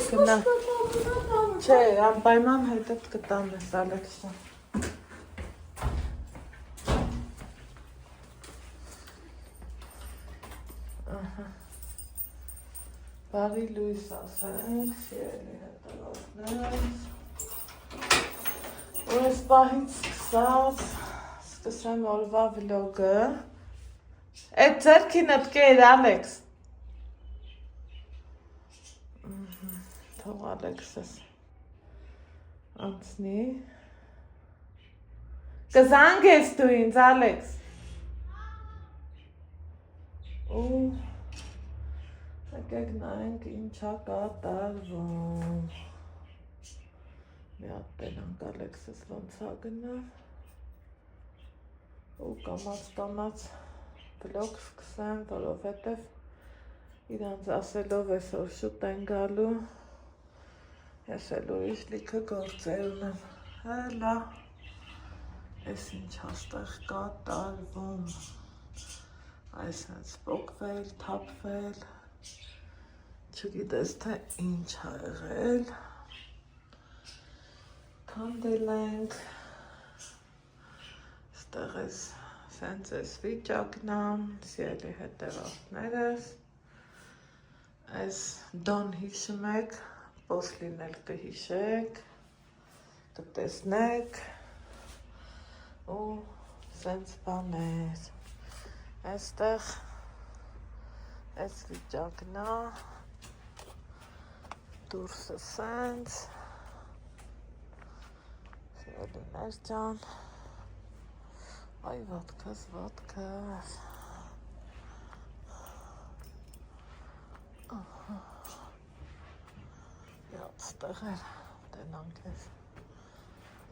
գնա։ Չէ, անպայման հետդ կտամ ես, Ալեքսա։ Բարի լույս ասենք, սիրելի հետևորդներ։ Ու ես պահից սկսեմ օրվա վլոգը։ Այդ ձերքինդ կեր, Ալեքս։ Թող Ալեքսս անցնի։ Կզանգես դու ինձ, Ալեքս։ Ու եկեք նայենք ինչա կատարվում։ Մի հատ տենանք Ալեքսս ոնց ա գնավ։ Ու կամաց վլոգ սկսեմ, որովհետև իրանց ասելով այսօր շուտ են գալու, ես էլ ուրիշ լիքը գործեր ունեմ, հելա, ես ինչ հաստեղ կատարվում, այս հենց պոկվել, թապվել, չգիտես թե ինչ ա եղել, քանդել ենք, ստեղ ես սենց ես վիճակն ամ, սիրելի հետևորդներս, այս դոն հիշում եք, պոսլին էլ կհիշեք, կտեսնեք ու սենց բաներ, այստեղ այս վիճակն ա, դուրսը սենց, սիրելիներ ջան, այ ոտքս, ստեղ էր, տենանք ես,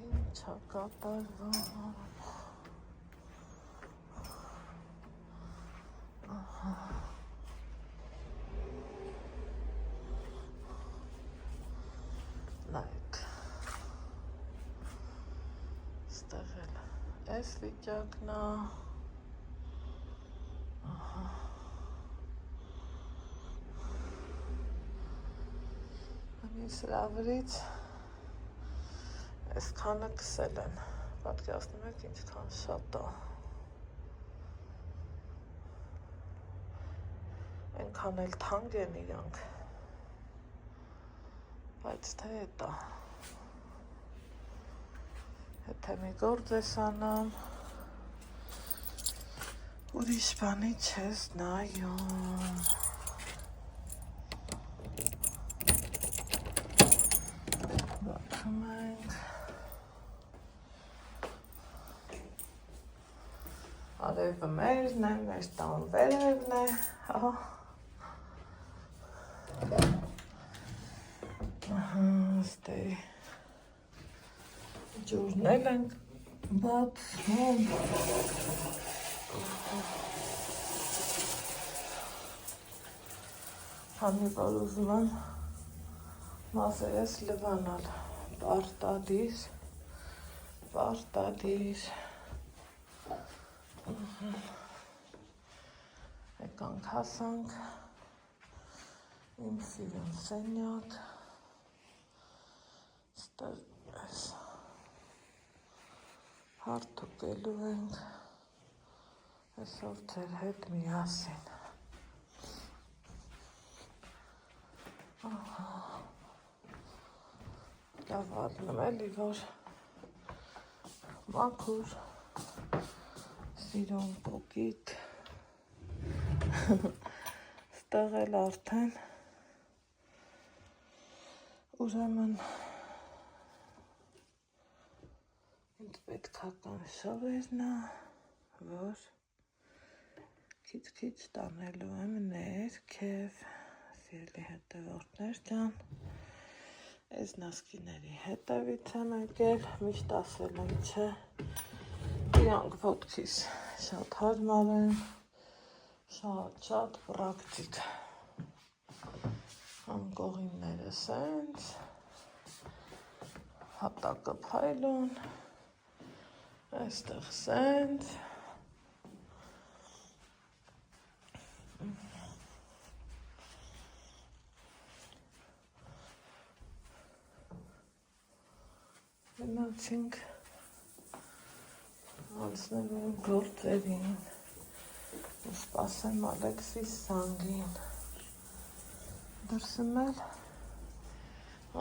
ինչ ա կատարվում, նայք, ստեղ էլ այս վիճակն ա, սրա վրից այս քանը կսել են, պատկերացնում եք ինչքան շատ ա, ենքան էլ թանկ են իրանք, բայց թե էտ ա, եթե մի գործ ես անում, ուրիշ բանի չես նայում, արևը մերն է, մեր տան վերևն է, ստե ջուրնել ենք բացում, քանի որ ուզում եմ մազերս լվանալ, պարտադիր, եկանք հասանք, իմ սիրուն սենյակ, ստեղ ես հարթուկելու ենք, այսօր ձեր հետ միասին, լավ ալնում էլի, որ մաքուր, սիրուն կոկիկ, ստեղ էլ արդեն ուրեմն ինձ պետքական շավերն ա, որ քիչ տանելու եմ ներքև, սիրելի հետևորդներ ջան, այս նասկիների հետևից եմ եկել, միշտ ասել եմ չէ, իրանք ոտքիս շատ հարմար են, շատ պրակտիկ, անկողինները սենց, հատակը փայլուն, այստեղ սենց, Գնացինք անցնելու գործերին, սպասեմ Ալեքսիս զանգին, դրսում էլ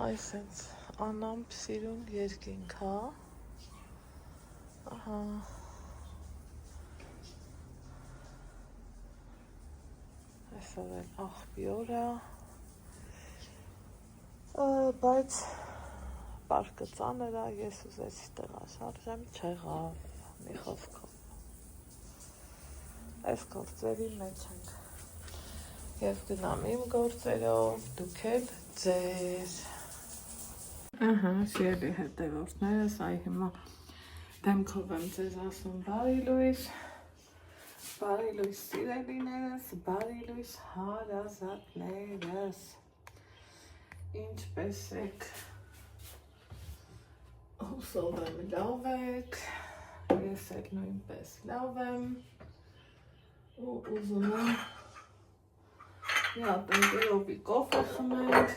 այսենց անամպ սիրուն երկինք, հա, ահա, այսօր էլ աղբի օր է, բայց պարկը ծանր է, ես ուզեցի տեղաշարժեմ, չեղավ, մի խոսքով, այս գործերի մեջ ենք, ես գնամ իմ գործերով, դուք էլ ձեր, սիրելի հետևորդներս, այ հիմա դեմքով եմ ձեզ ասում բարի լույս սիրելիներս, բարի լույս հարազատներս, ինչպես եք, հուսով եմ լավ եք, ես էլ նույնպես լավ եմ, ու ուզում եմ մի հատ ընկերոպի կոֆե խմենք,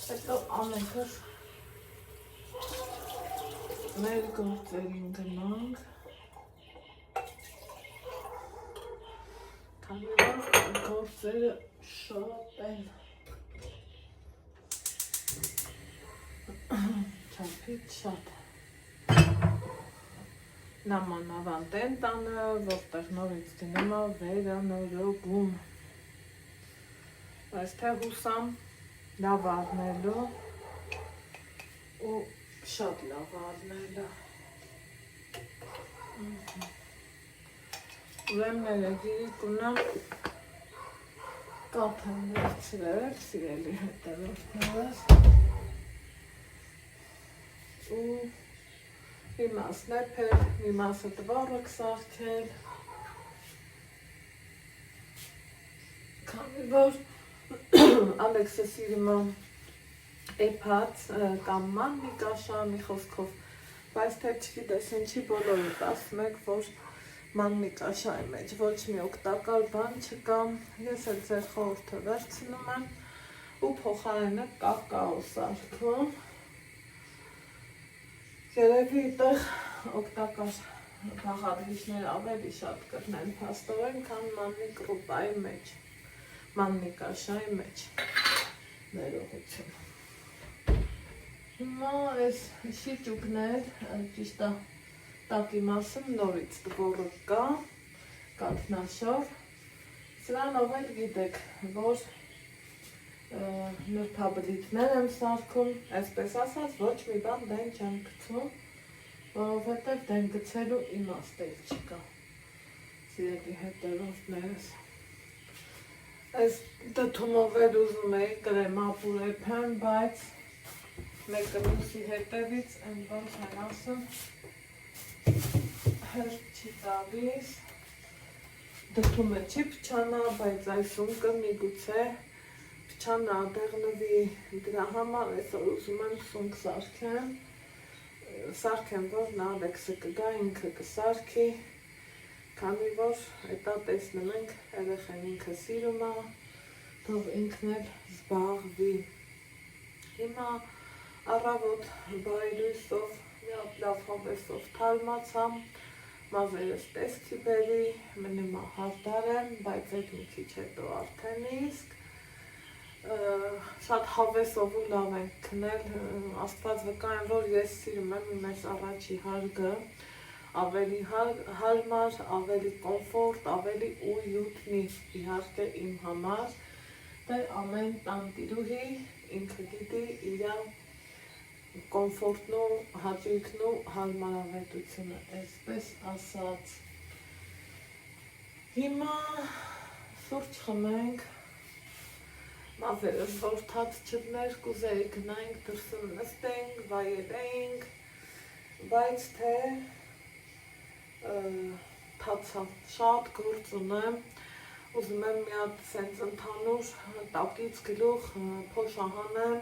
հետո ամենքս մեր գործերին գնանք, քանի որ գործերը շատ են, չափից շատ, նամանավանտեն տանը, որտեղ նորից դնում է վերանորոգում, բայց թե հուսամ լավ առնելու ու շատ լավ առնելու, ուրեմն երեգիրի կունը կապ եմ վերցրել, սիրելի հետևորդներս, ու մի մասն էփել, մի մասը տվարակ սարքել, քանի որ Ալեքսը սիրում է էփած կամ մաննի կաշա, մի խոսքով, բայց թե չգիտես ինչի բոլորդ ասում եք, որ մաննի կաշայի մեջ ոչ մի օգտակար բան չկա, ես էլ ձեր խորհուրդը վերցնում եմ ու փոխարենը կակաո սարքում, երևի այդտեղ օգտակար բաղադրիչներ ավելի շատ կգնեն փաստորեն, քան մաննի կրուպայի մեջ, մաննի կաշայի մեջ, ներողություն։ Հիմա այս շիճուկներ, ճիշտ է, տակի մասում նորից տվորը կա, կաթնաշոր, սրանով էլ գիտեք, որ նրբաբլիթներ եմ սարքում, այսպես ասած ոչ մի բան դեն չեմ գցում, որովհետև դեն գցելու իմաստ էլ չկա, սիրելի հետևորդներս։ Այս դդումով էլ ուզում էի կրեմապուր էփեմ, բայց մեկը մյուսի հետևից են ոնց են ասում, հերթ չի տալիս, դդումը չի փչանա, բայց այս ունկը միգուցե փչանա դեղնվի, դրա համար այսօր ուզում եմ սունկ սարքեմ, որ նա Ալեքսը կգա, ինքը կսարքի, քանի որ հետա տեսնում ենք երեխան ինքը սիրում է, թող ինքն էլ զբաղվի։ Հիմա առավոտ բարի լույսով, մի հատ լավ հավեսով թարմացամ, մազերս տեսքի բերի, մնում հարտար եմ, բայց այդ մի քիչ հետո արդեն իսկ, շատ հավեսով ու լավ ենք քնել, Աստված վկա եմ, որ ես սիրում եմ իմ այս առաջի հարգը, ավելի հարմար, ավելի կոմֆորտ, ավելի ույուտնի, իհարկե իմ համար, դե ամեն տանտիրուհի ինքը գիտի իրա կոմֆորտն ու հաճույքն ու հարմարավետությունը, այսպես ասած։ Հիմա սուրճ խմենք, մազերս որդած չդներ, կուզեի գնայինք դրսում նստենք, վայելենք, բայց թե թացավ, շատ գործ ունեմ, ուզում եմ մի հատ սենց ընդհանուր տակից գլուխ փոշահանեմ,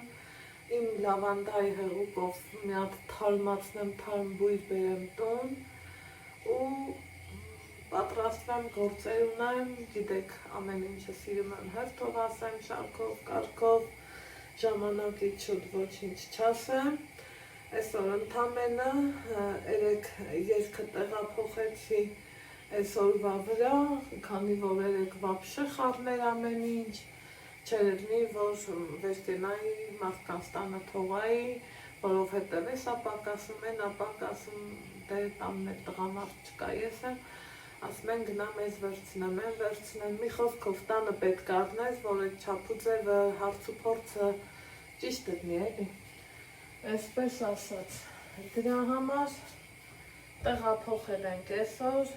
իմ լավանդայի հեղուկով մի հատ թարմացնեմ, թարմ բույր բերեմ տուն ու պատրաստվեմ գործեր ունեմ, գիտեք ամեն ինչը սիրում եմ հերթով ասեմ, շարքով, կարգով, ժամանակից շուտ ոչինչ չասեմ, Այսօր ընդամենը 3 երկը տեղափոխեցի այսօրվա վրա, քանի որ 3 վաբշե խառներ ամեն ինչ, չէր լինի, որ վեր կենայի մարդկանց տանը թողայի, որովհետև էսա պակասում են, ապակասում, դե տանն էլ տղամարդ չկա, ես եմ, ասում են գնամ ես վերցնեմ, մի խոսքով տանը պետք է առնես, որ այդ չափուձևը, հարց ու փորձը ճիշտ դնի էլի, այսպես ասած, դրա համար տեղափոխել ենք այսօր,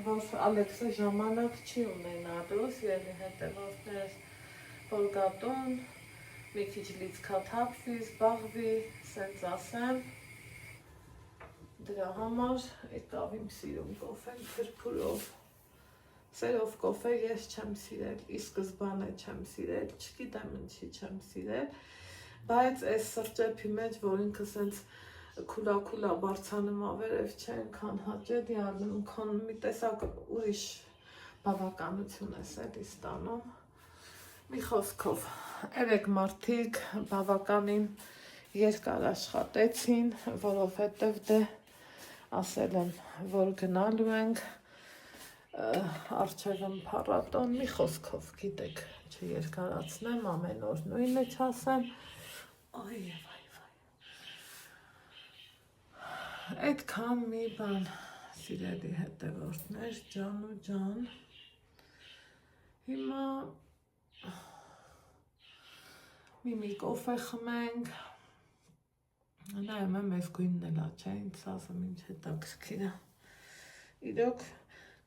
որ Ալեքսը ժամանակ չի ունենալուց, ելի հետևորդներս, որ գատուն, մի քիչ լիցքաթափվի, զբաղվի, սենց ասեմ, դրա համար եկավ իմ սիրուն կոֆեն փրփուրով, սերով կոֆե ես չեմ սիրել, ի սկզբանե չեմ սիրել, չգիտեմ ինչի չեմ սիրել, բայց այս սրճեփի մեջ, որ ինքը սենց քուլա բարձանում ավերև չէ, ենքան հաճելի անում, ենքան մի տեսակ ուրիշ բավականություն ես էլի ստանում, մի խոսքով, 3 մարդիկ բավականին երկար աշխատեցին, որովհետև դե ասել եմ, որ գնալու ենք առջևն փառատոն, մի խոսքով, գիտեք, չերկարացնեմ, ամեն օր նույնը չասեմ, այդքան մի բան, սիրելի հետևորդներ, ջան ու ջան, հիմա մի կոֆե խմենք, նայում եմ ես գույնն էլա չէ, ինձ ասում ինչ հետաքրքիր է, իրոք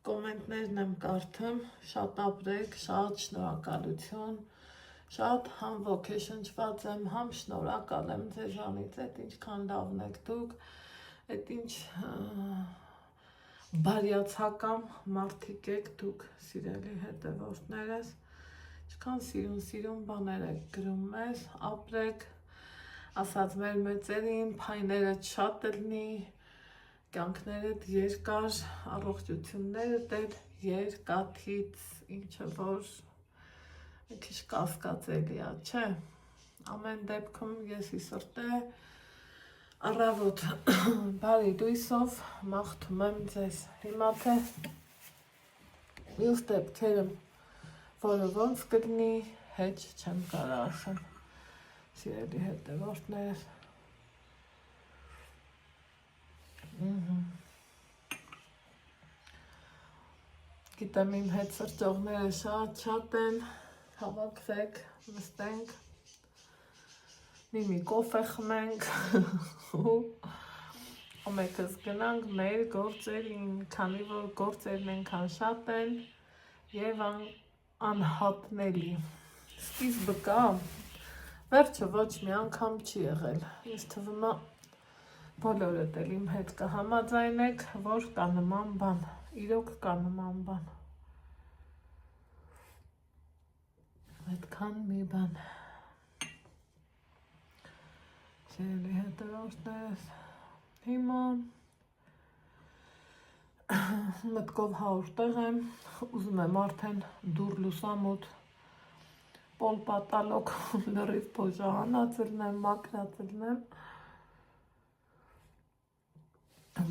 կոմենտներն եմ կարդում, շատ ապրեք, շատ շնորհակալություն, շատ համ ոգեշնչված եմ, համ շնորհակալ եմ ձեզանից, այդ ինչքան լավն եք դուք, այդ ինչ բարյացակամ մարդիկ եք դուք, սիրելի հետևորդներս, ինչքան սիրուն բաներ եք գրում մեզ, ապրեք, ասած մեր մեծերին, փայներդ շատ լինի, կյանքներդ երկար, առողջություններդ էլ երկաթից, ինչը որ մի քիչ կասկածելի է, չէ, ամեն դեպքում ես իսրտե առավոտ բարի լույսով մաղթում եմ ձեզ, հիմա թե մյուս դեպքերում, որը ոնց կլինի, հեչ չեմ կարող ասեմ, սիրելի հետևորդներ, գիտեմ իմ հետ սրճողները շատ են, հավաքվեք, նստենք, մի կոֆե խմենք ու ամենքս գնանք մեր գործերին, քանի որ գործերն ենքան շատ են և անհատնելի, սկիզբը կա, վերջը ոչ մի անգամ չի եղել, ինձ թվում է բոլորդ էլ իմ հետ կհամաձայնեք, որ կա նման բան, իրոք կա նման բան, այդքան մի բան, սիրելի հետևորդներս, հիմա մտքով 100 տեղ եմ, ուզում եմ արդեն դուր լուսամուտ, պոլ պատալոկ, լրիվ փոժահանած լինեմ, մաքրած լինեմ,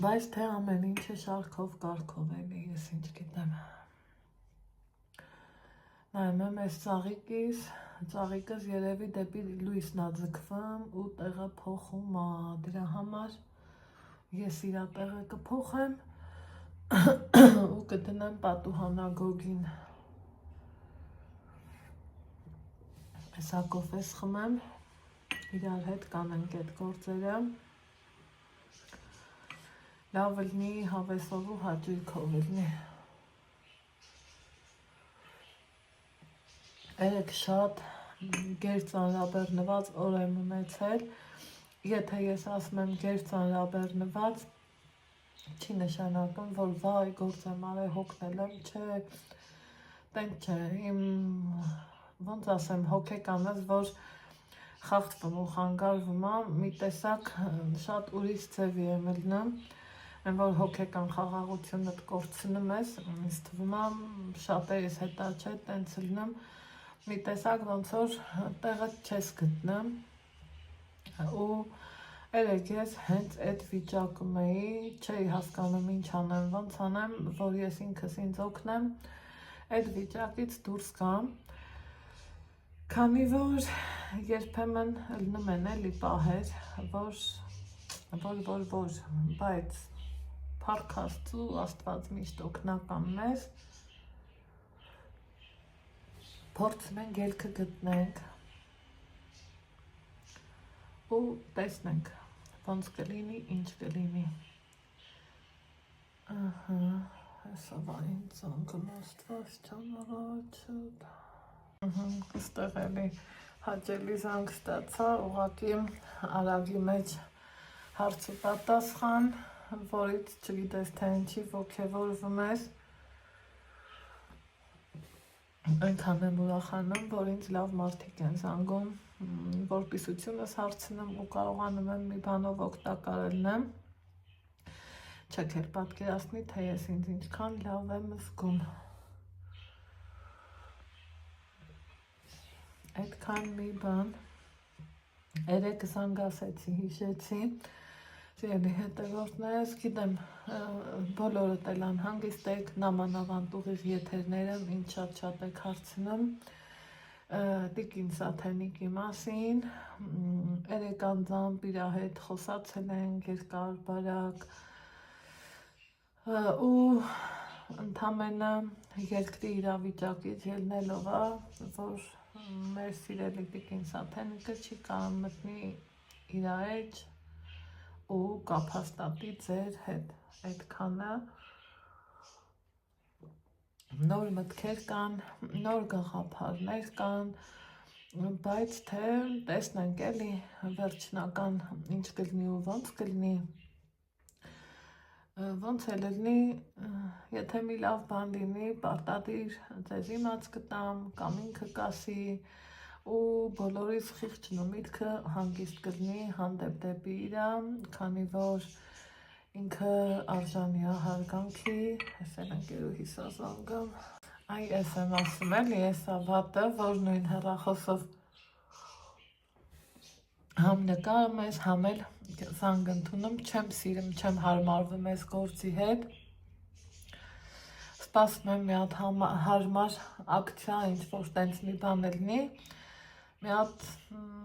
բայց թե ամեն ինչը շարքով կարգով էլի, ես ինչ գիտեմ, նայում եմ ես ծաղիկս երևի դեպի լույսն ա ձգվում ու տեղը փոխում ա, դրա համար ես իրա տեղը կփոխեմ ու կդնեմ պատուհանագոգին, հեսա կոֆես խմեմ, իրար հետ կանենք այդ գործերը, լավ լինի հավեսով ու հաճույքով լինի, երեք շատ գեր ծանրաբեռնված օր եմ ունեցել, եթե ես ասում եմ գեր ծանրաբեռնված, չի նշանակում, որ վայ գործ եմ արել հոգնել եմ, չէ, տենց չէ, իմ ոնց ասեմ հոգեկանս, որ խախտվում ու խանգարվում է, մի տեսակ շատ ուրիշ ձևի եմ լնում, են որ հոգեկան խաղաղությունդ կորցնում ես, ինձ թվում է շատերիս հետա չէ, տենց լնում, մի տեսակ ոնց որ տեղը չես գտնում ու Երեք ես հենց այդ վիճակում էի, չէի հասկանում ինչ անեմ, ոնց անեմ, որ ես ինքս ինձ օգնեմ այդ վիճակից դուրս գամ, քանի որ երբեմն լինում են էլի պահեր, որ, բայց փառք Աստծու, Աստված միշտ օգնական մեզ, փորձենք ելքը գտնենք ու տեսնենք ոնց կլինի, ինչ կլինի։ Ահա, հեսա ինձ անգամ Աստված ճանաչել։ Այստեղ էլի հաճելի զանգ ստացա, ուղղակի արագի մեջ հարց ու պատասխան, որից չգիտես թե ինչի ոգևորվում ես։ Այնքան եմ ուրախանում, որ ինձ լավ մարդիկ են զանգում, որպիսությունս հարցնում ու կարողանում եմ մի բանով օգտակար լինեմ, չեք էլ պատկերացնի, թե ես ինձ ինչքան լավ եմ զգում։ Այդքան մի բան, երեք զանգ ասեցի, հիշեցի, սիրելի հետևորդներս, գիտեմ, բոլորդ էլ անհանգիստ եք, նամանավանդ ուղիղ եթերները, ինչ շատ եք հարցնում, Տիկին Սաթենիկի մասին, երեք անձամբ իր հետ խոսացել ենք երկար բարակ ու ընդամենը երկրի իրավիճակից ելնելով որ մեր սիրելի Տիկին Սաթենիկը չի կարող մտնի իր էջ ու կապ հաստատի ձեր հետ, այդքանը նոր մտքեր կան, նոր գաղափարներ կան, բայց թե տեսնենք էլի վերջնական ինչ կլինի ու ոնց կլինի, ոնց էլ լինի, եթե մի լավ բան լինի, պարտադիր ձեզ իմաց կտամ, կամ ինքը կասի ու բոլորիս խիղճն ու միտքը հանգիստ կլինի հանդեպ դեպի իրա, քանի որ ինքը արժանի է հարգանքի, հեսել ընկերուհիս զանգում, այ ես եմ ասում էլի, ես վատը, որ նույն հեռախոսով համ նկարում ես, համ էլ զանգ ընդունում, չեմ սիրում, չեմ հարմարվում ես գործի հետ, սպասում եմ մի հատ հարմար ակցիա, ինչ-որ տենց մի բան լինի, մի հատ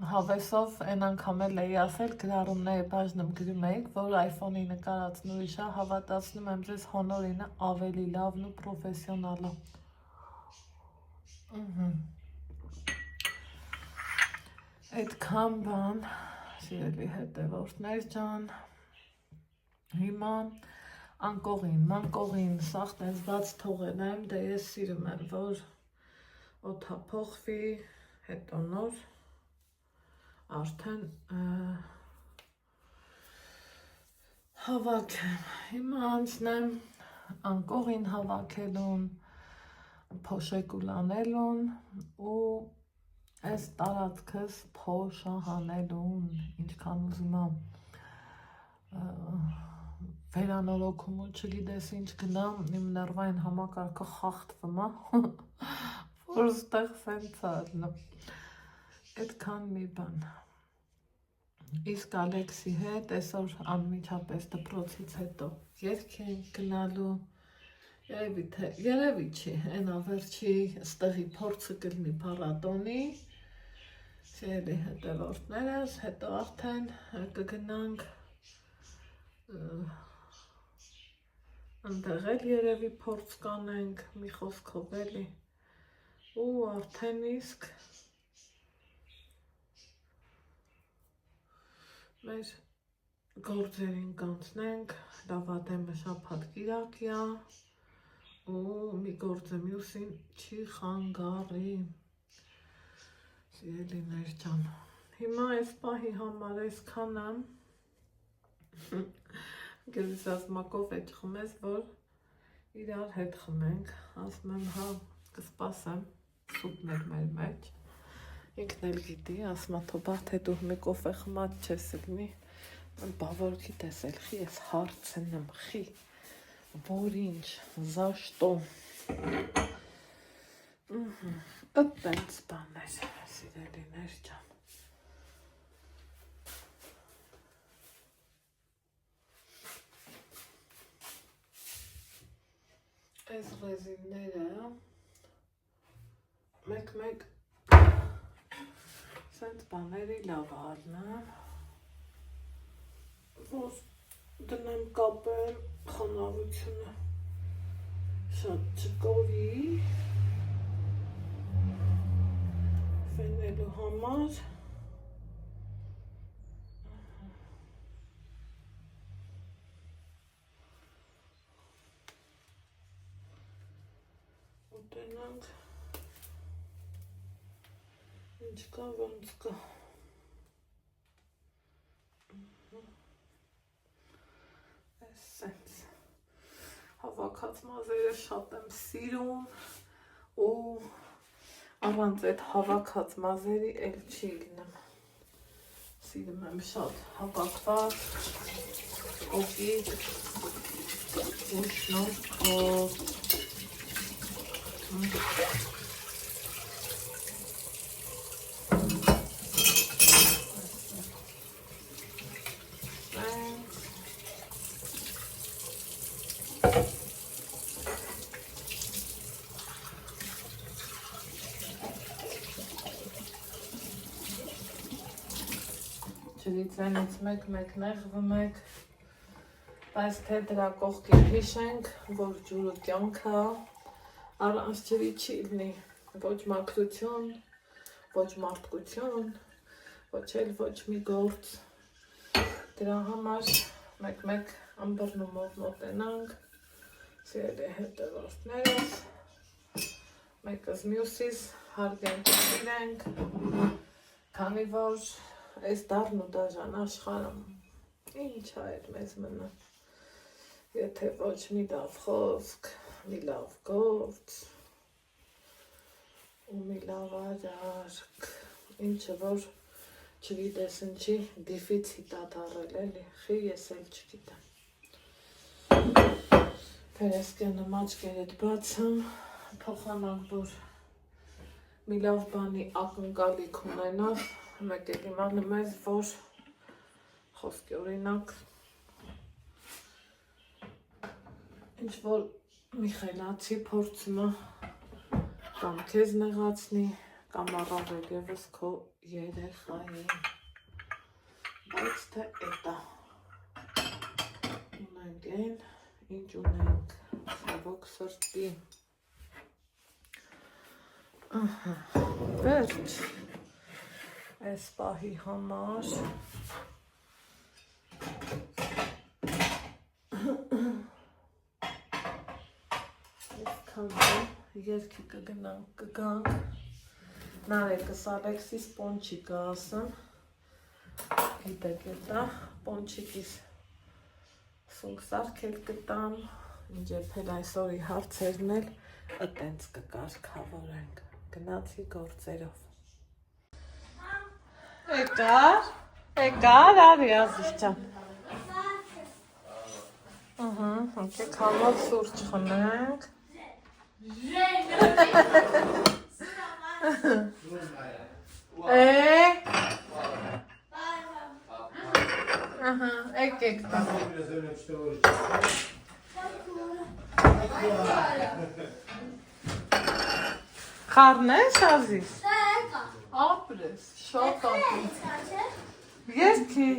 հավեսով այն անգամ էլ էի ասել, գրառումների բաժնում գրում էիք, որ iPhone-ի նկարածն ուրիշ է, հավատացնում եմ ձեզ հոնորինը ավելի լավն ու պրոֆեսիոնալը։ Այդքան բան, սիրելի հետևորդներ ջան, հիմա անկողին, սաղ տենց բաց թողել եմ, դե ես սիրում եմ, որ օդա փոխվի, հետո նոր արդեն հավաքեմ, հիմա անցնեմ անկողին հավաքելուն, փոշեկուլ անելուն ու այս տարածքս փոշահանելուն, ինչքան ուզում եմ վերանորոգում ու չգիտես ինչ գնամ, իմ ներվային համակարգը խախտվում է, որ ստեղ սենց ալնում, այդքան մի բան, իսկ Ալեքսի հետ այսօր անմիջապես դպրոցից հետո երգ ենք գնալու, երևի չի, այն ավերջի ստեղի փորձը կլինի փառատոնի, սիրելի հետևորդներս, հետո արդեն կգնանք ընդեղ էլ երևի փորձ կանենք, մի խոսքով էլի, ու արդեն իսկ մեր գործերին կանցնենք, լավադեմը շաբաթ կիրակյա ու մի գործը մյուսին չի խանգարի, սիրելիներ ջան, հիմա այս պահի համար այսքանը, գերիսած մակով էջ խմես, որ իրար հետ խմենք, ասում եմ հա կսպասեմ սուպներ մեր մեջ, ինքն էլ գիտի, ասում թոբա թե դու մի կոֆե խմած չես լինի, բավոր գիտես էլ խի ես հարցնեմ, խի, որ ինչ, za что, տենց բաներ, սիրելիներ ջան, այս ռեզինները մեկ սենց բաների լավ առնեմ, որ դնեմ կապեմ խոնավությունը շատ չկորի ֆենելու համար ուտենանք ինչ կա ոնց կա սենց հավաքած մազերը շատ եմ սիրում ու առանց այդ հավաքած մազերի էլ չի լինեմ սիրում եմ շատ հավաքված կոկիկ ու շնորհքով Ջրիցենից մեկ նեղվում եք, բայց թե դրա կողքին հիշենք, որ ջուրը կյանք է, առանց ջրի չի լինի ոչ մաքրություն, ոչ մարդկություն, ոչ էլ ոչ մի գործ, դրա համար մեկ ըմբռնումով մոտենանք, սիրելի հետևորդներս, մեկս մյուսիս հարգենք ու սիրենք, քանի որ այս դառն ու դաժան աշխարհում ինչ է այդ մեզ մնա, եթե ոչ մի լավ խոսք, մի լավ գործ ու մի լավ արարք, ինչը որ չգիտես ինչի դեֆիցիտ ա դառել էլի, խի ես էլ չգիտեմ։ Փերեսկյանը մաչկերդ բացեմ, փոխանակ որ մի լավ բանի ակնկալիք ունենավ, մեկ էլ իմանում ես, որ խոսքի օրինակ ինչ-որ մի խելացի փորձում է կամ քեզ նեղացնի, կամ առավել ևս քո երեխային, բայց թե էտա ունենք են, ինչ ունենք, ցավոք սրտի, վերջ այս պահի համար երկի կգանք նարեկս Ալեքսիս պոնչիկը ասեմ գիտեք էտա պոնչիկիս սունկ սարքել կտամ ինչ եփել այսօրի հարցերն էլ ըտենց կկարգավորենք գնացի գործերով Եկար, արի Ազիզ ջան եկեք համոտ սուրճ խմենք եկեք խառնես Ազիզ ապրես, շատ ապրես Երկի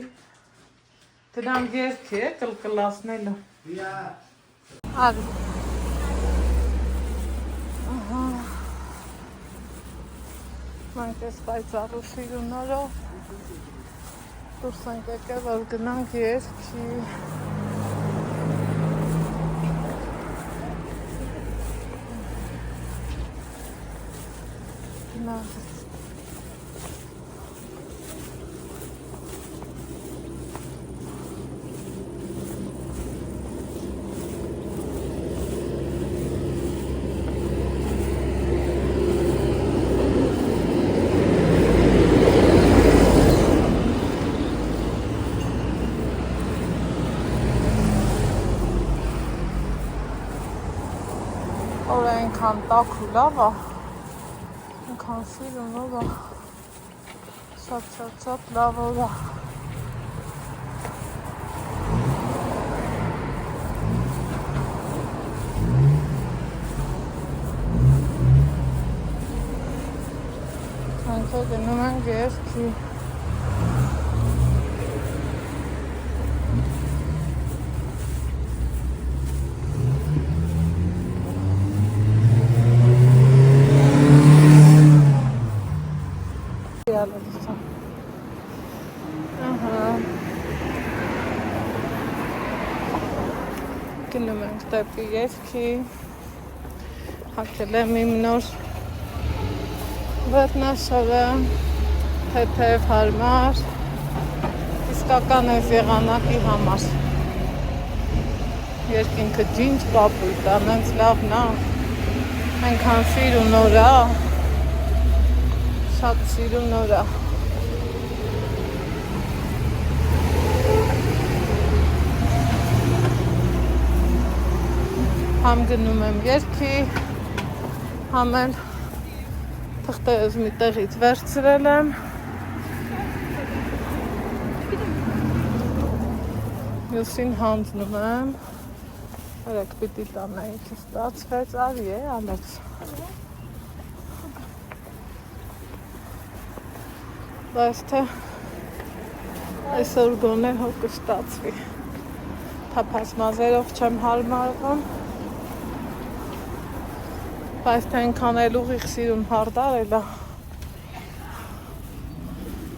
դրան երկի է կլկլասնելու Արի Մենք ես պայծառու սիրունարով դուրս ենք եկել, որ գնանք երկի գնանք այնքան տաք ու լավ է, այնքան սիրունով է, շատ լավ է։ Գնում ենք երգի։ Գնում ենք դեպի երգի, հագել եմ իմ նոր վերնաշավը, թեթև հարմար, իսկական այս եղանակի համար։ Երկինքը ջինջ պապույտ, ամենց լավն է, այնքան սիրուն օր է, շատ սիրուն օր է։ Համ գնում եմ երգի, համ էլ թղթերս մի տեղից վերցրել եմ։ Մյուսին հանձնում եմ։ Երեք պիտի տանեի, չստացվեց, արի է, Ալեքս։ Բայց թե այսօր գոնե հո կստացվի։ Թափած մազերով չեմ հարմարվում։ Բայց թե այնքան էլ ուղիղ սիրուն հարդարել է,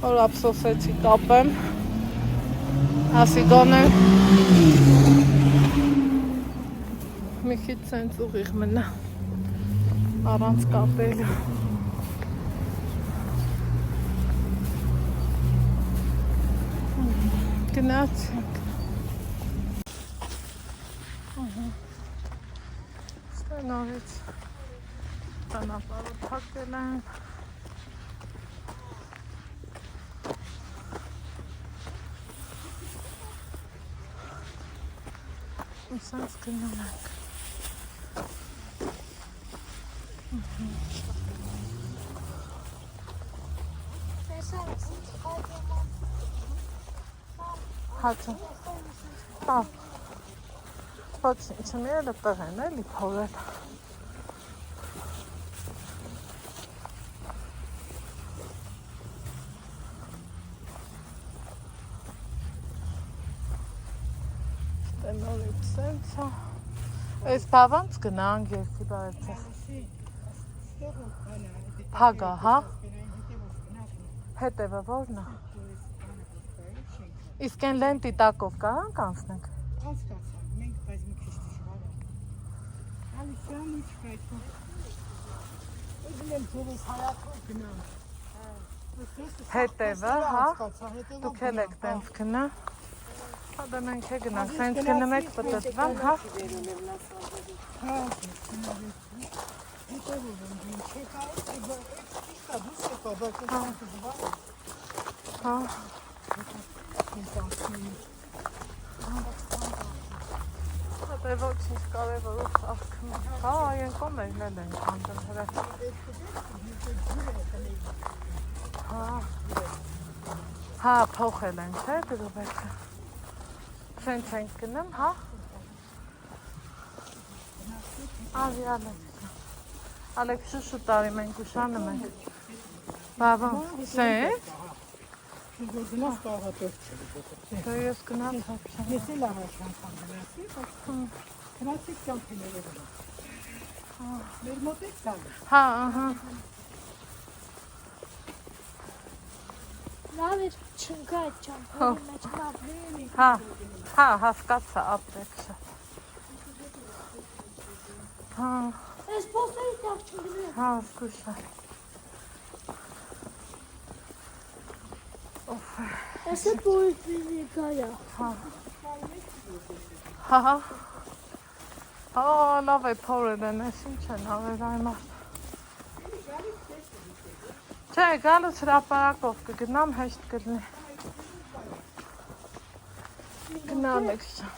որ ափսոսեցի կապեմ, ասի գոնե մի քիչ սենց ուղիղ մնա, առանց կապելու։ Գնացինք։ Նորից ճանապարհը փակել են։ Ուսանց գնում ենք։ Հացը։ Հա։ Ոչինչ, մի էլ տղեն էլի փորել։ Նորից սենց է։ Այս բավանց գնանք երկի բարեցեղ։ Հագա, հա։ Հետևը որն է։ Իսկ են լենտի տակով կարանք անցնենք։ Մենք բայց մի քիչ դժվար է։ Ալիսյան ինչքա այդ։ Ուզում թողես հայացքով գնամ։ Հետևը, հա։ Դուք էլ եք տենց գնա։ Հա դա մենք է գնանք, սենց գնում եք պտտվան, հա։ Հա։ Հետևում եմ, չեկա, ճիշտա դուս եկա, բայց դժվար է։ Հա։ Դե ոչինչ կարևոր ու ծաղկում է։ Հա, այն կոմերնել ենք անդր հրաշ։ Հա։ Հա, փոխել են, չէ, գրուբեքը։ Սենց ենք գնում, հա։ Արի Ալեքսը։ Ալեքսը շուտ արի, մենք ուշանում ենք։ Բաբա, սենց։ Գնաց կարողատով չէ։ Դե ես գնաց հապշան։ Ես էլ առաջ անգամ գնացի, բայց գնացիք ճամփիները գնա։ Մեր մոտ եք տալի։ Հա, ահա։ Լավ էր չնկա այդ ճամփերի մեջ ապրել։ Հա, հա, հասկացա ապրեքսը։ Հա, Այս փոստերի տակ չգնա։ հա, զգուշա։ Օֆ։ Այսը պոլիտիկա է։ Հա։ Հա։ Հա, լավ է փորել են, ես ինչ են ավել այն մարդ։ Չէ, գալուց հրապարակով կգնամ, հեշտ կլինի։ Գնա Ալեքս ջան։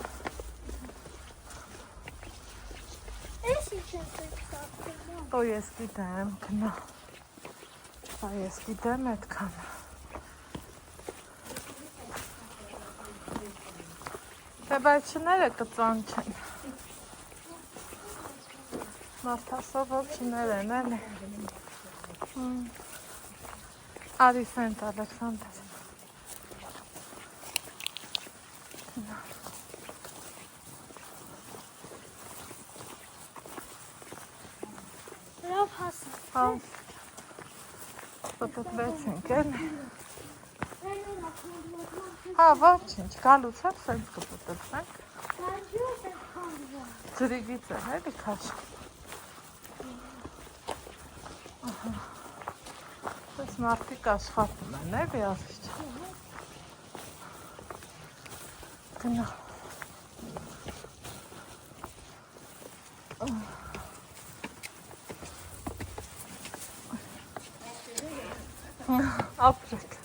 Այս ինչ է ստացվում։ Օ, ես գիտեմ, գնա։ Հա, ես գիտեմ այդքան։ Դե բայց շները կծան չեն։ Մարդասովոր շներ են, էլի։ Արի Սենտ Ալեքսանդր։ Լավ հասա։ Հա։ Պտտվեցինք էլի։ Հա, ոչինչ, գալուց հետ սենց կպտտվենք։ Ջրիգից են էլի քաշ։ Այս մարդիկ աշխատում են էլի ասիչ։ Գնա։ Ապրեք։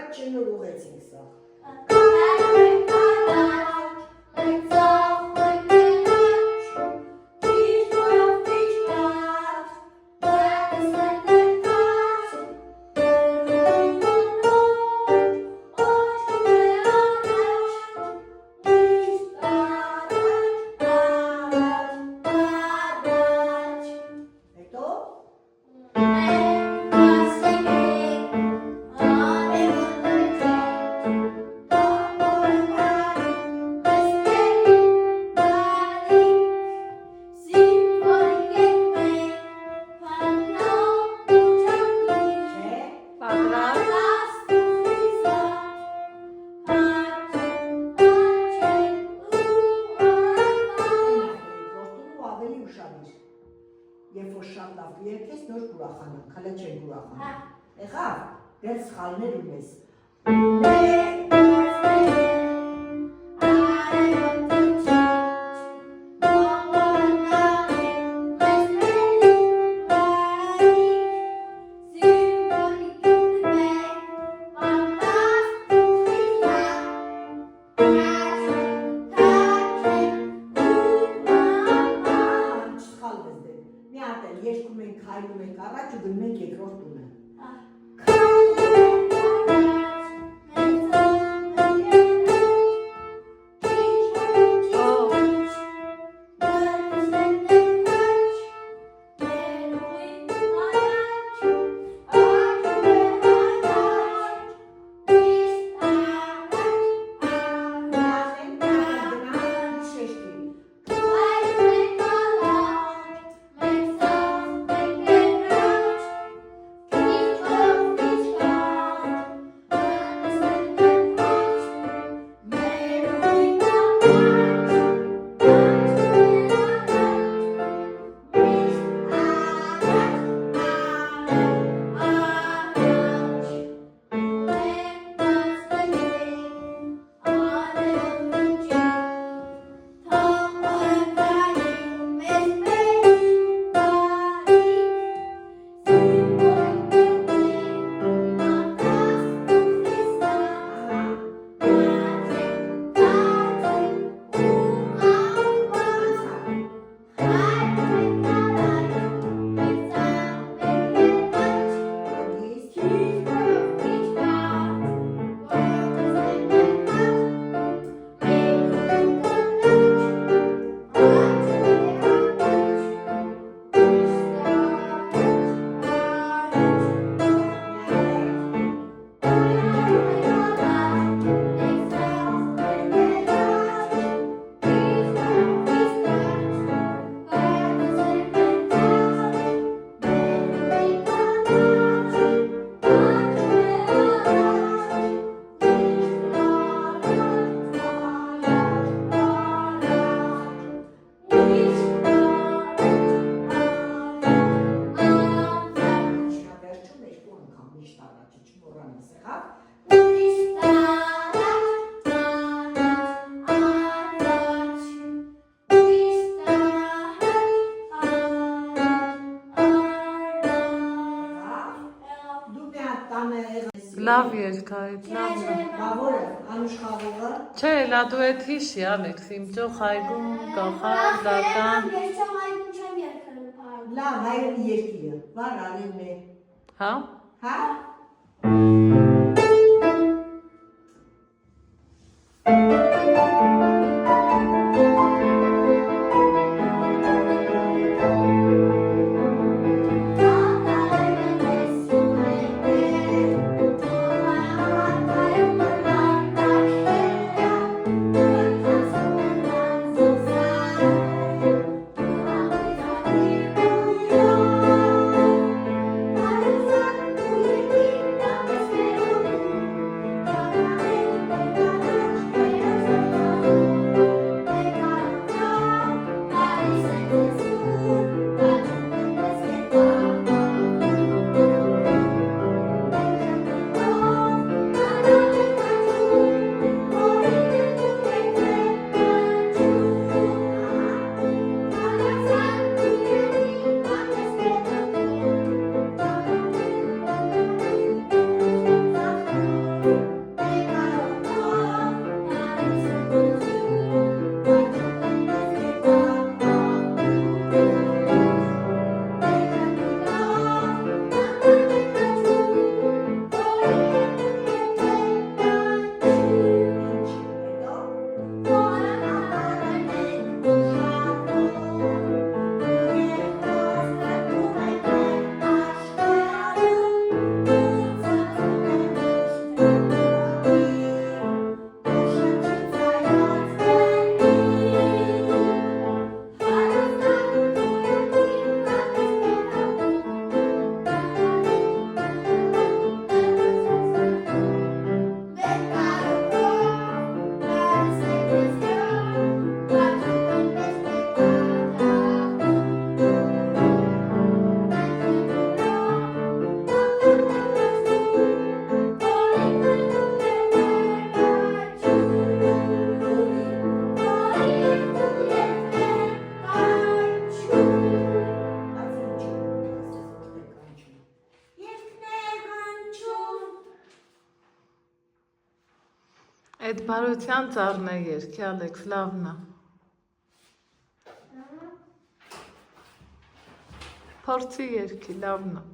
առաջ չնորուղեցինք սա։ Երբ որ շատ լավ երգես, նոր կուրախանանք, հələ չեն կուրախանանք։ Եղավ, դեռ սխալներ ունես։ Երկում ենք, հայլում ենք առաջ ու գնում ենք երկրորդ տունը։ Լավ երգ այդ, լավ։ Բավորը, Անուշ խաղողը։ Չէ, լա դու էդ հիշի Ալեքս, իմ ճոխ հայգում կախար դատան։ Լավ, հայրենի երկիրը, վար արին է։ Հա։ Հա։ Այդ բարության ծառն է երկի, Ալեքս, լավն է։ Փորձի երկի, լավն է։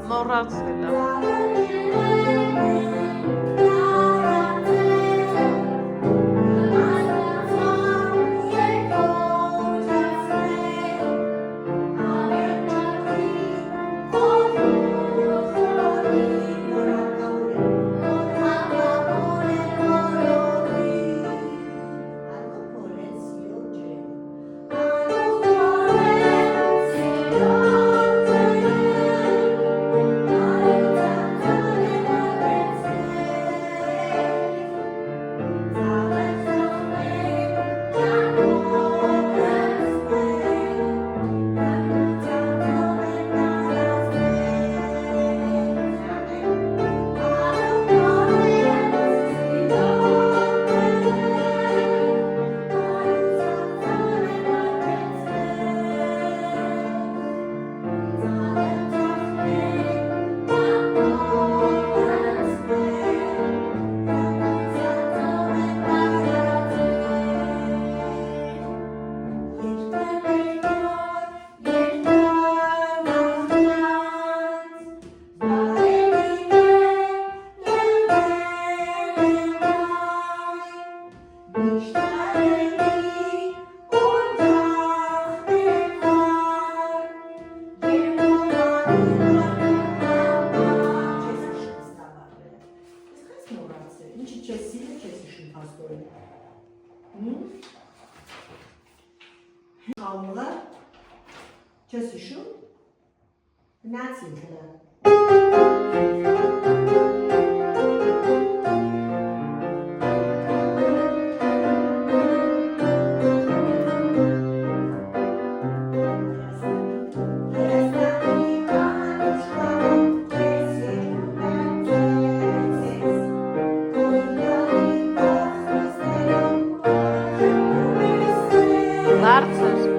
Մոռացել եմ։ Չես հիշում, գնաց ինքնը։ Բարձր։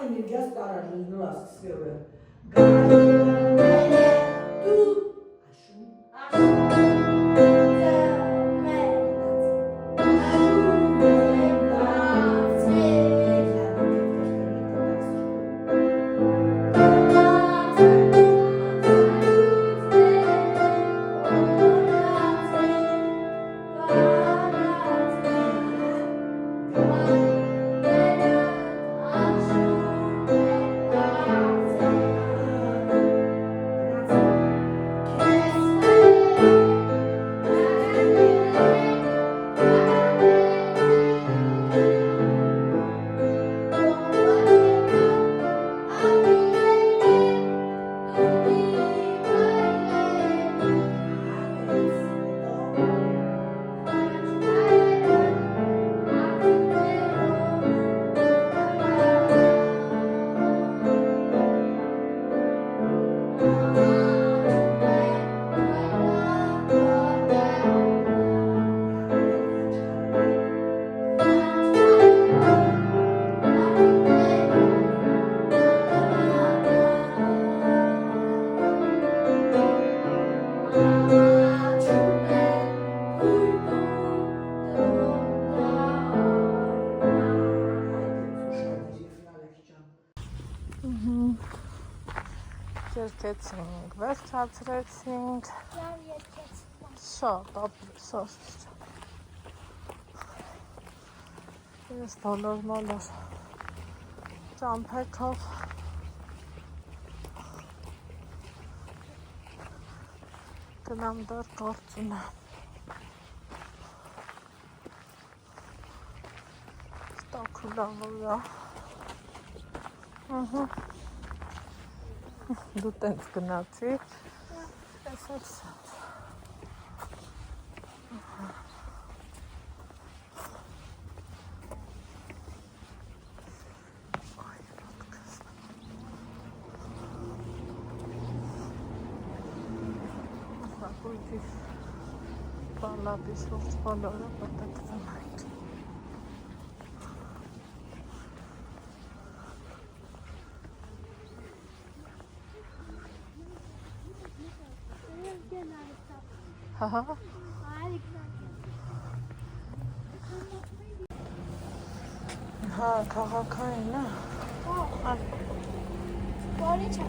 Ամեն ինչ կարա նոր ասկսվի օրը։ Դու Երկեցինք, վերջացրեցինք, Լավ երկեց։ շատ ապրեսաստ։ Ես բոլոր մոլոր ճամփեքով գնամ դեռ գործ ունեմ։ Ստակուլավորա։ Դու տենց գնացի, ես էլ սած։ Հապույթի պալատի շուրջ բոլորը պատակվում ենք։ Հա, քաղաքային է։ Որի՞ չէ։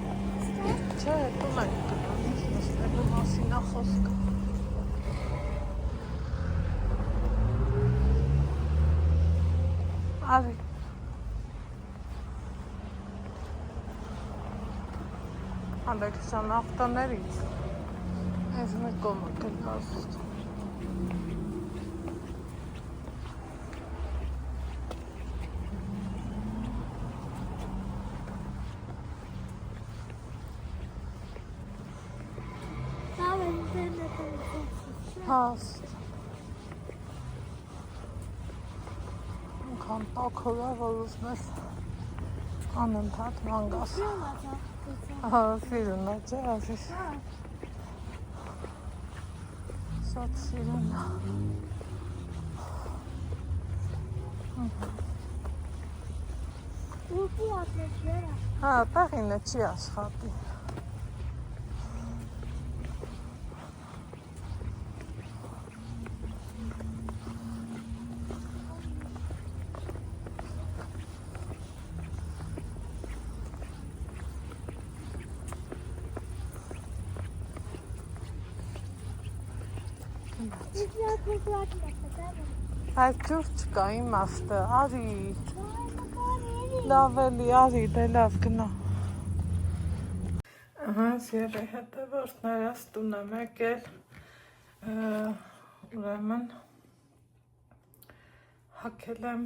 Չէ, տուն ենք գնում, նստելու մասին է խոսքը։ Արի։ Ալեքսան ավտոներից։ Այս մի կոմը կլաստ։ Լավ եմ դեմը Հաստ։ Անկան տաքով է, որ ուզնես անընդհատ մանգաս։ Սիրուն է, չէ, ասիս։ Շատ սիրուն է։ Ուղու ատլեջերը։ Հա, տեղինը չի աշխատի։ Այդ ջուր չկա իմաստը, արի, լավ էլի, արի, դե լավ գնա։ Ահաս երի հետևորդներս տուն եմ եկել, ուրեմն հակել եմ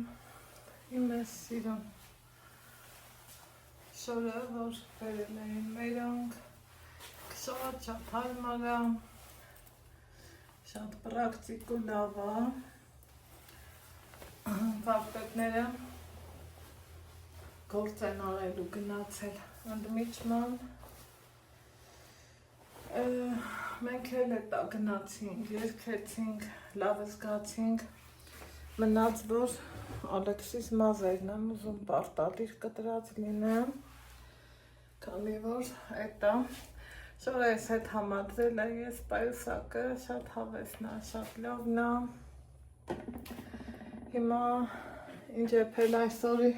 իմ ես սիրուն շորը, որ բերել էին մերոնք, կշոտ շատ հարմար է, շատ պրակտիկ ու լավ է, վարպետները գործ են արելու գնացել ընդմիջման, մենք էլ հետա գնացինք, երկրեցինք, լավ զգացինք, մնաց որ Ալեքսիս մազերն եմ ուզում պարտադիր կտրած լինեմ, քանի որ էտա շորը ես հետ համադրել է ես պայուսակը, շատ հավեսն է, շատ լավն է։ Հիմա ինչ եփել այսօրի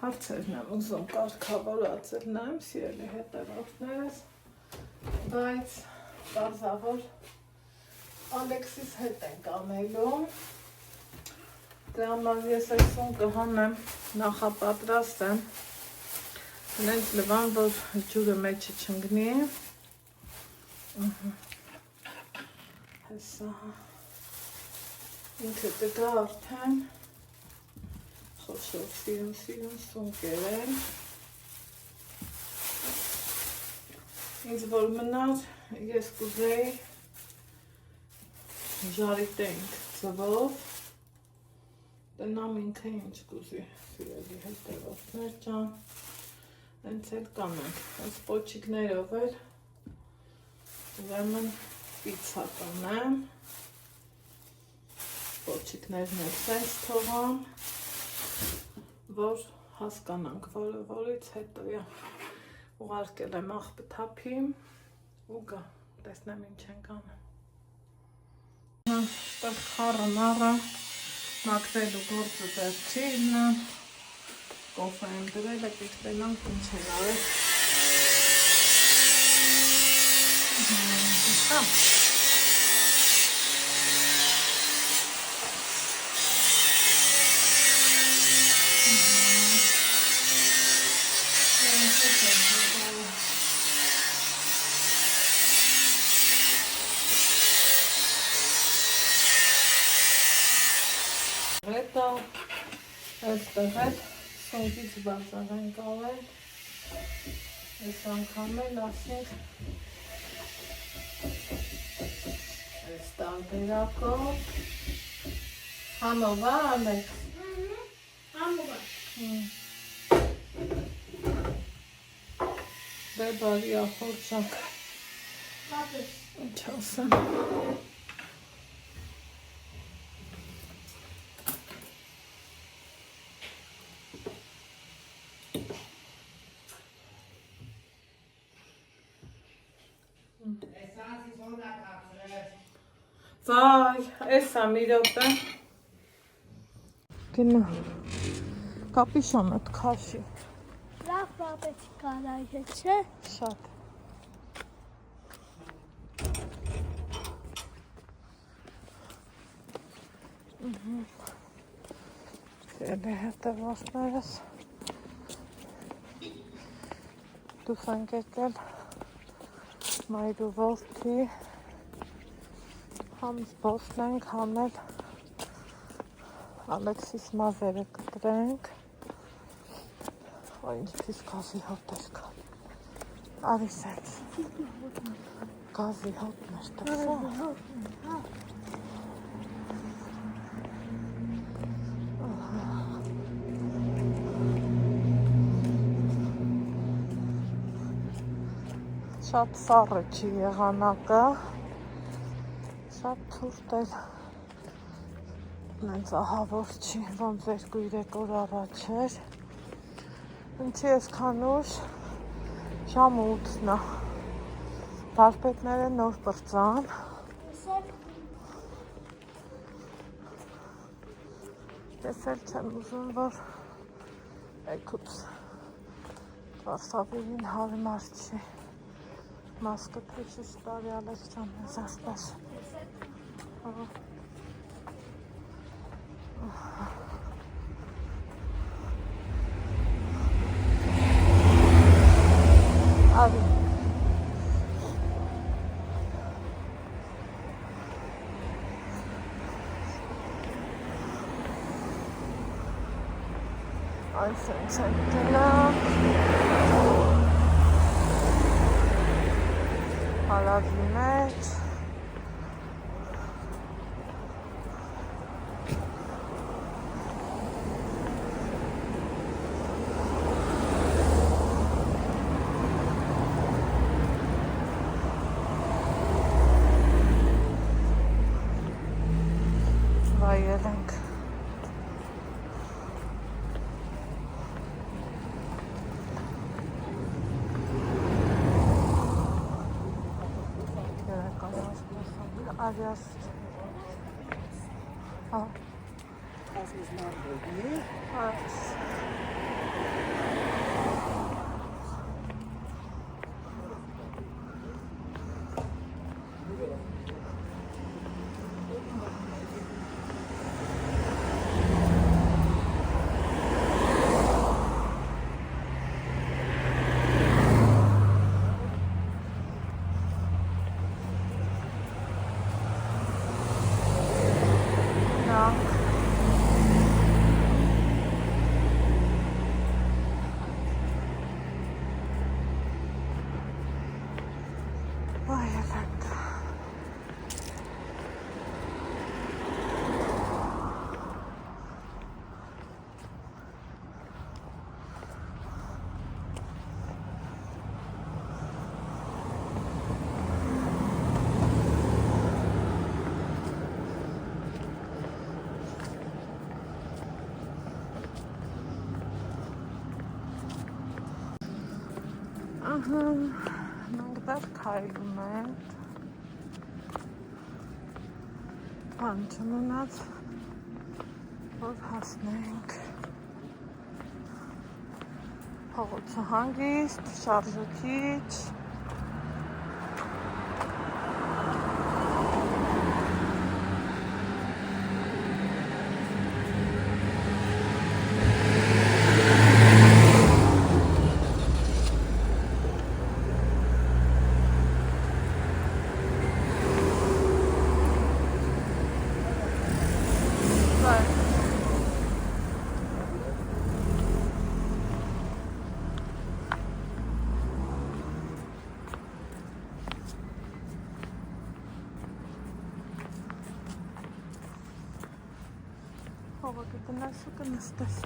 հարցերն եմ ուզում կարգավորածել նայեմ, սիրելի հետևորդներս, բայց պարզավոր Ալեքսիս հետ ենք անելու։ Դե համար ես այսօր կհանեմ, նախապատրաստ եմ, հենց լվան, որ ջուրը մեջը չընկնի։ Հեսա ինքը տգա արդեն խոշոր սիրուն սունկեր են։ Ինձ որ մնար, ես կուզեի ժարիտենք ծվով, տնամ ինքը ինչ կուզի, սիրելի հետևորդներ ջան, հենց էլ կանենք, այս պոչիկներով էլ, ուրեմն պիցա կանեմ, պոչիկներն էլ սենց թողամ, որ հասկանանք, որից հետո ուղարկել եմ աղբթափին ու գա, տեսնեմ ինչ ենք անում։ Ստեղ խառը մառը մակնելու գործը դեռ չի նա կոֆե եմ դրել է պիտենանք ինչ են արել։ Հետո այստեղ էլ սոնքից բարձր ենք ավել, այս անգամ էլ ասենք այս տարբերակով համով է Ալեքս։ Համով է։ Դե բարի ախորժակ, Մատս։ ինչ ասեմ։ Վայ, էս է մի րոպե։ Գնա, կապիշոնդ քաշի։ Լավ բաբետ կարայ չէ։ Շատ։ Սիրելի հետևորդներս, դուք ենք եկել մայրու որդի համ զբոսնենք, համ էլ Ալեքսիս մազերը կտրենք, ինչպես գազի հոտ էր կա, արի սենց, գազի հոտն էր տվսա, շատ սառը չի եղանակը, շատ թուրտ էլ նենց ահավոր չի, ոնց 2-3 օր առաջ էր, ինչի այսքան ուշ ժամ 8-ն է, վարպետները նոր պրծան, ես էլ չեմ ուզում, որ էքուց վարսավին հարմար չի, մասկը թեչիս տարի Ալեքս ջան ես ասպես Արի այս են գնա հալավի մեջ վայել ենք Արյաս։ Հա։ Ասես նարդի։ Այս։ Մենք դեռ քայլում ենք, բան չմնաց, որ հասնենք փողոցը հանգիստ, շարժուքիչ, փողոքը տնես ու կնստես։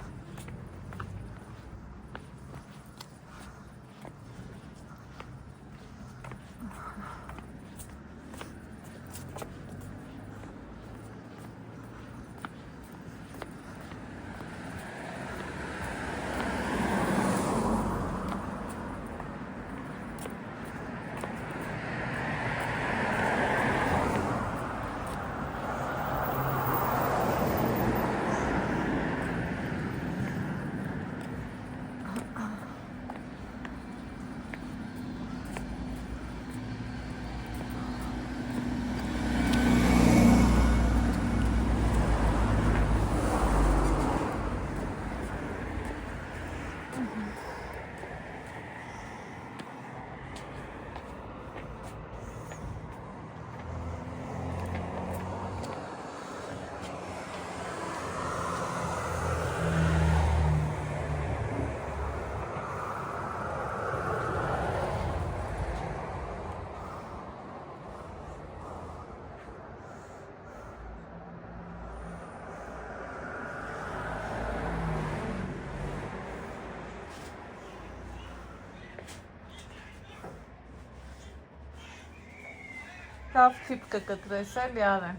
Լավ թիպ կկտրես էլ յարեն։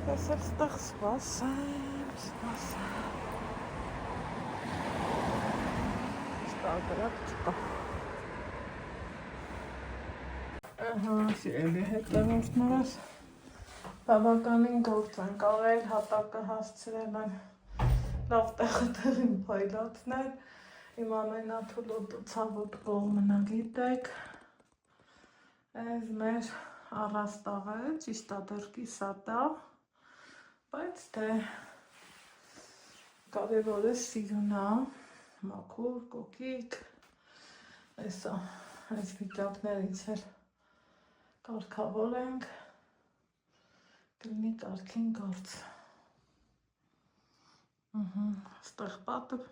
Ես էլ ստեղ սպասեմ։ Ստագրակ չկա։ Սիրելի հետևորդներս, բավականին գործ ենք արել, հատակը հասցրել են լավ տեղին փայլատներ, իմ ամենաթուլոտ ցավոտ կողմնա գիտեք, այս մեր առաստաղը, ճիշտ է դեռ կիսատա, բայց թե կարևորը սիրուն է, մաքուր, կոկիկ, այս վիճակներից էլ կարգավոր ենք, կլինի կարգին գործ։ Ստեղ պատը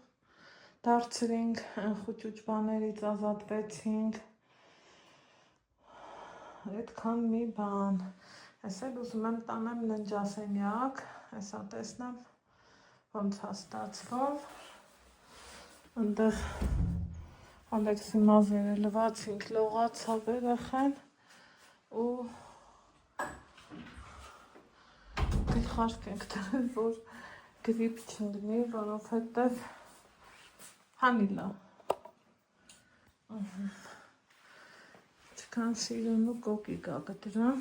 դարձրինք, խուճուճ բաներից ազատվեցինք, այդքան մի բան, ես էլ ուզում եմ տանեմ ննջասենյակ, հեսա տեսնեմ ոնց է ստացվում, ընդեղ Ալեքսի մազերը լվացինք, լողացավ երեխան ու գլխարկ ենք դրել, որ գրիպ չընկնի, որովհետև հանիլա։ Չքան սիրուն ու կոկիկ ակտրամ,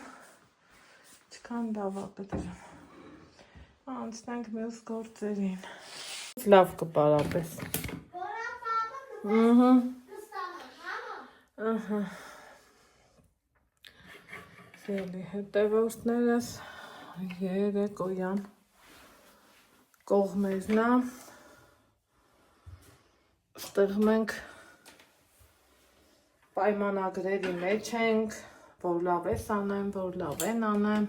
չքան լավ ակտրամ։ Անցնենք մյուս գործերին։ Լավ կպարապես։ Ահա։ Սիրելի հետևորդներս երեկոյան կողմերնա ստեղ մենք պայմանագրերի մեջ ենք, որ լավ ես անեմ, որ լավ են անեմ,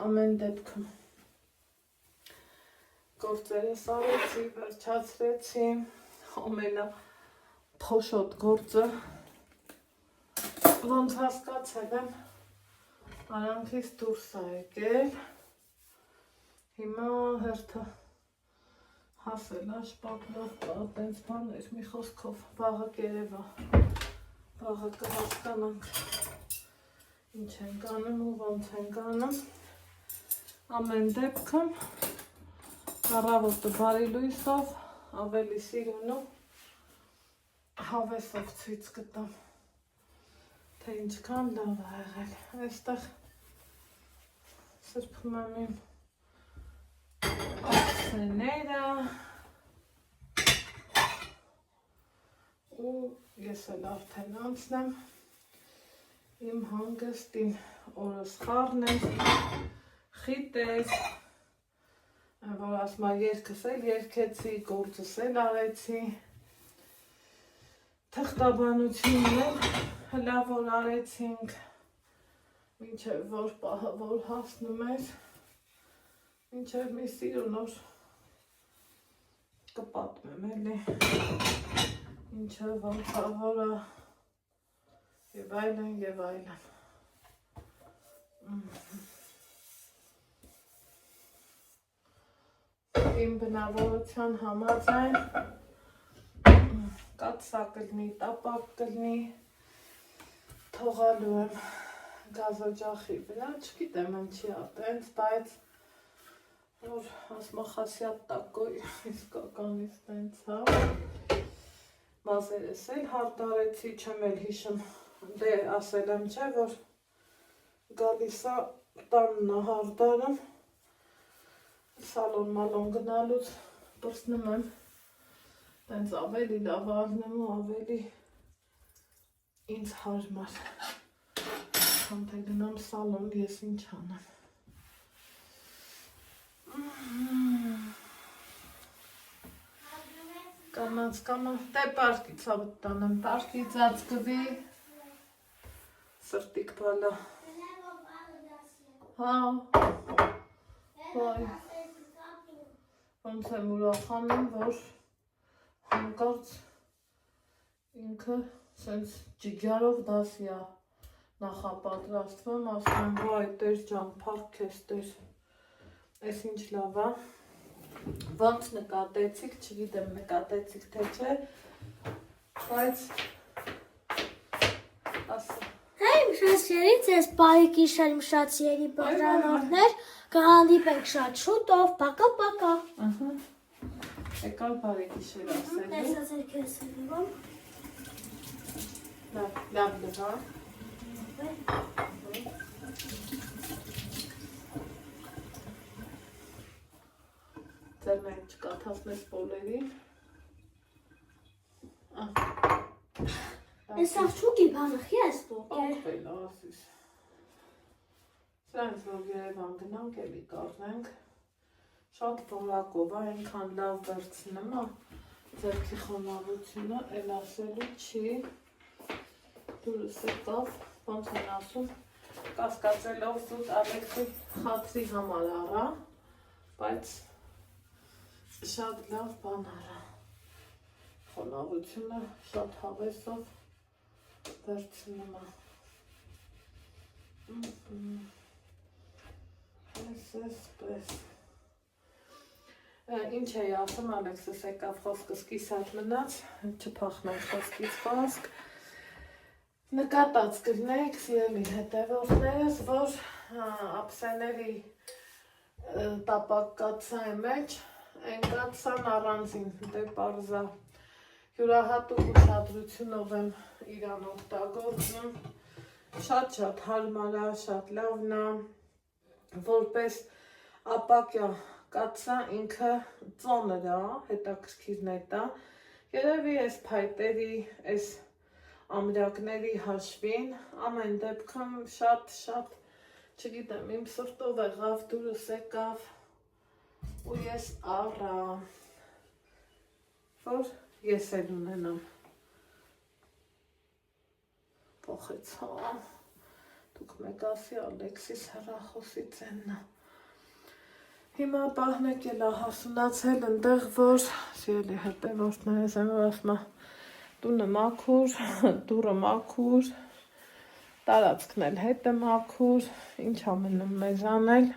ամեն դեպքում գործերս արեցի, վերջացրեցի, ամենա փոշոտ գործը, ոնց հասկացել եմ, արանքից դուրս է եկել, հիմա հերթը հասել աշպակնով տենց բաներ, մի խոսքով, վաղը կերևա, վաղը կհասկանանք, ինչ ենք անում ու ոնց ենք անում, ամեն դեպքում, առավոտը բարի լույսով, ավելի սիրուն ու հավեսով ցույց կտամ, թե ինչքան լավ է եղել, այստեղ սրբում եմ իմ ակսեները ու ես էլ արդեն անցնեմ իմ հանգստին օրս խառներ, խիտեր, որ ասմա երկս էլ երկեցի, գործս էլ արեցի, թղթաբանությունն էլ լավ որ արեցինք, մինչև որ պահը որ հասնում էր, մինչև մի սիրուն օր կպատմեմ էլի, ինչը ոնց ավորը և այլն և այլն։ Իմ բնավորության համաձայն կաթսա կլնի, տապակ կլնի, թողալու եմ գազօջախի վրա, չգիտեմ ինչի ատենց, բայց որ ասմա խասյատ տակոյ իսկականից տենց հա, մազերս էլ հարդարեցի, չեմ էլ հիշում, դե ասել եմ չէ, որ գալիս է տաննա հարդարում, սալոն մալոն գնալուց պրսնում եմ, տենց ավելի լավ արնեմ ու ավելի ինձ հարմար, քան թե գնամ սալոն ես ինչ անեմ։ Կամած, դե պարկից ավտ տանեմ, պարկից ածկվի, սրտիկ բալա։ Հա, վայ, ոնց եմ ուրախանում, որ հանկարծ ինքը սենց ջիգյարով դասի է նախապատրաստվում, ասում եմ, վայ, տեր ջան, փառք քեզ տեր, ես ինչ լավ է, ոնց նկատեցիք, չգիտեմ նկատեցիք թե չէ, բայց ասա։ Հա իմ շացիերից ես բարի կիշեր իմ շացիերի բռանորդներ, կհանդիպենք շատ շուտով, պակա։ Եկալ բարի կիշեր ասելու։ Տեսած էր քեզ սրվում։ Լավ լվա։ Ձեր մենք չկաթացնես պոլերին։ Ես աղջուկի բանախի ես տոք էր։ Աղվել ասիս։ Սրանց որ Երևան գնանք էլի կառնենք, շատ որակով է, այնքան լավ վերցնում է, ձերքի խոնավությունը էլ ասելու չի, դուրս եկավ, ոնց են ասում, կասկածելով զուտ Ալեքսի խացի համար առա, բայց շատ լավ բան արա, խոնավությունը շատ հավեսով վերցնում է, պես, ինչ էի ասում, Ալեքսս եկավ խոսքս կիսատ մնաց, չփախնենք խոսքից խոսք, նկատած կլնեք սիրելի հետևորդներս, որ ափսեների տապակ կաթսայի մեջ, այն կաթսան առանձին, դե պարզա յուրահատուկ ուշադրությունով եմ իրան օգտագործում, շատ հարմար է, շատ լավն է, որպես ապակյա կաթսա ինքը ծանր է, հետաքրքիրն է դա, երևի այս փայտերի, այս ամրակների հաշվին, ամեն դեպքում շատ, չգիտեմ, իմ սրտով եղավ, դուրս եկավ ու ես առա, որ ես էլ ունենամ։ Փոխեցա, դուք մեկ ասի Ալեքսիս հեռախոսի ծեննա։ Հիմա պահնեք էլ հասունացել ընդեղ, որ սիրելի հետևորդներս եմ, որ ասում է տունը մաքուր, դուռը մաքուր, տարածքն էլ հետը մաքուր, ինչ ամենում մեզ անել։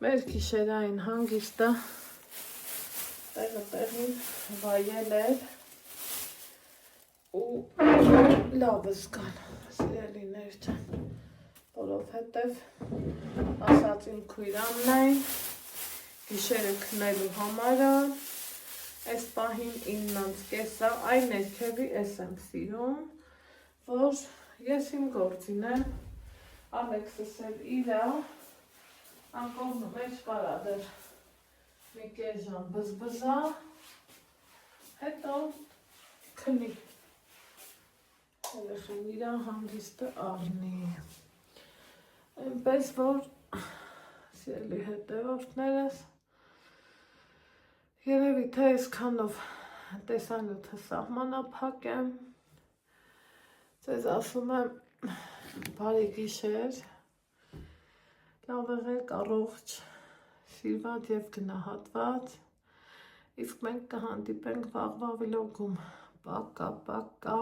Մեր գիշերային հանգիստը տեղին վայել էր ու լավ զգալ, սիրելիներ ջան, որովհետև ասածին քույրանն էին, գիշերը քնելու համարը, այս պահին 9:30, այ ներքևի ես եմ սիրում, որ ես իմ գործին եմ, Ալեքսս էլ իրա, անկողնու մեջ կարա դեր մի կես ժամ բզբզա, հետո քնի, երեխեն իրա հանգիստը առնի, այնպես որ սիրելի հետևորդներս, երևի թե այսքանով տեսանյութը սահմանափակ եմ, ձեզ ասում եմ բարի գիշեր, լավ եղեք, առողջ, սիրված և գնահատված, իսկ մենք կհանդիպենք վաղվա վլոգում, պակա։